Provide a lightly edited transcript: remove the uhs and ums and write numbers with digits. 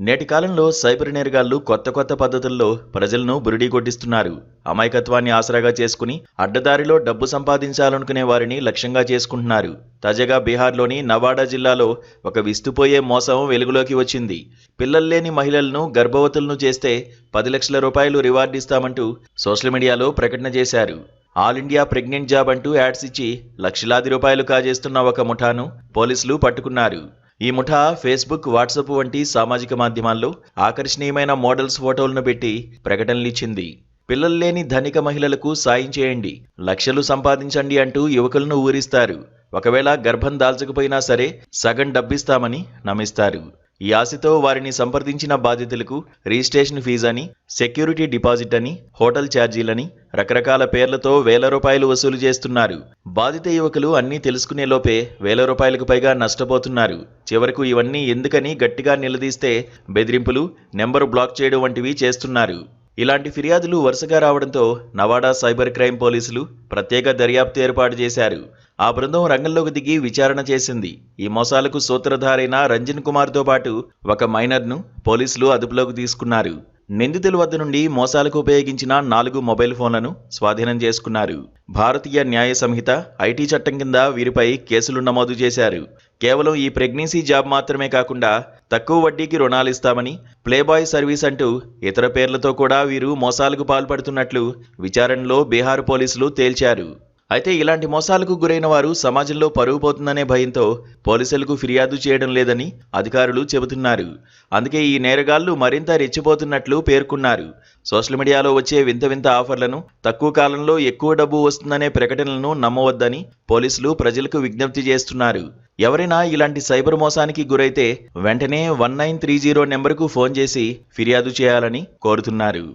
నేటి కాలంలో సైబర్ నేరగాళ్లు కొత్త పద్ధతుల్లో ప్రజలను బురిడీ కొట్టిస్తున్నారు. అమాయకత్వాన్ని ఆసరాగా చేసుకుని అడ్డదారిలో డబ్బు సంపాదించాలనుకునే వారిని లక్ష్యంగా చేసుకుంటున్నారు. తాజాగా బీహార్లోని నవాడా జిల్లాలో ఒక విస్తుపోయే మోసం వెలుగులోకి వచ్చింది. పిల్లల్లేని మహిళలను గర్భవతులను చేస్తే 10 లక్షల రూపాయలు రివార్డు ఇస్తామంటూ సోషల్ మీడియాలో ప్రకటన చేశారు. ఆల్ ఇండియా ప్రెగ్నెంట్ జాబ్ అంటూ యాడ్స్ ఇచ్చి లక్షలాది రూపాయలు కాజేస్తున్న ఒక ముఠాను పోలీసులు పట్టుకున్నారు. ఈ ముఠా ఫేస్బుక్, వాట్సాప్ వంటి సామాజిక మాధ్యమాల్లో ఆకర్షణీయమైన మోడల్స్ ఫోటోలను పెట్టి ప్రకటనలిచ్చింది. పిల్లలు లేని ధనిక మహిళలకు సాయం చేయండి, లక్షలు సంపాదించండి అంటూ యువకులను ఊరిస్తారు. ఒకవేళ గర్భం దాల్చకపోయినా సరే సగం డబ్బిస్తామని నమ్మిస్తారు. ఈ ఆశతో వారిని సంప్రదించిన బాధితులకు రిజిస్ట్రేషన్ ఫీజు అని, సెక్యూరిటీ డిపాజిట్ అని, హోటల్ ఛార్జీలని రకరకాల పేర్లతో వేల రూపాయలు వసూలు చేస్తున్నారు. బాధిత యువకులు అన్నీ తెలుసుకునే లోపే వేల రూపాయలకు పైగా నష్టపోతున్నారు. చివరకు ఇవన్నీ ఎందుకని గట్టిగా నిలదీస్తే బెదిరింపులు, నెంబరు బ్లాక్ చేయడం వంటివి చేస్తున్నారు. ఇలాంటి ఫిర్యాదులు వరుసగా రావడంతో నవాడా సైబర్ క్రైమ్ పోలీసులు ప్రత్యేక దర్యాప్తు ఏర్పాటు చేశారు. ఆ బృందం రంగంలోకి దిగి విచారణ చేసింది. ఈ మోసాలకు సూత్రధారైన రంజన్ కుమార్తో పాటు ఒక మైనర్ను పోలీసులు అదుపులోకి తీసుకున్నారు. నిందితుల వద్ద నుండి మోసాలకు ఉపయోగించిన 4 మొబైల్ ఫోన్లను స్వాధీనం చేసుకున్నారు. భారతీయ న్యాయ సంహిత, ఐటీ చట్టం కింద వీరిపై కేసులు నమోదు చేశారు. కేవలం ఈ ప్రెగ్నెన్సీ జాబ్ మాత్రమే కాకుండా తక్కువ వడ్డీకి రుణాలిస్తామని, ప్లేబాయ్ సర్వీస్ అంటూ ఇతర పేర్లతో కూడా వీరు మోసాలకు పాల్పడుతున్నట్లు విచారణలో బీహార్ పోలీసులు తేల్చారు. అయితే ఇలాంటి మోసాలకు గురైన వారు సమాజంలో పరువు పోతుందనే భయంతో పోలీసులకు ఫిర్యాదు చేయడం లేదని అధికారులు చెబుతున్నారు. అందుకే ఈ నేరగాళ్లు మరింత రెచ్చిపోతున్నట్లు పేర్కొన్నారు. సోషల్ మీడియాలో వచ్చే వింత ఆఫర్లను, తక్కువ కాలంలో ఎక్కువ డబ్బు వస్తుందనే ప్రకటనలను నమ్మవద్దని పోలీసులు ప్రజలకు విజ్ఞప్తి చేస్తున్నారు. ఎవరైనా ఇలాంటి సైబర్ మోసానికి గురైతే వెంటనే 1930 నెంబర్కు ఫోన్ చేసి ఫిర్యాదు చేయాలని కోరుతున్నారు.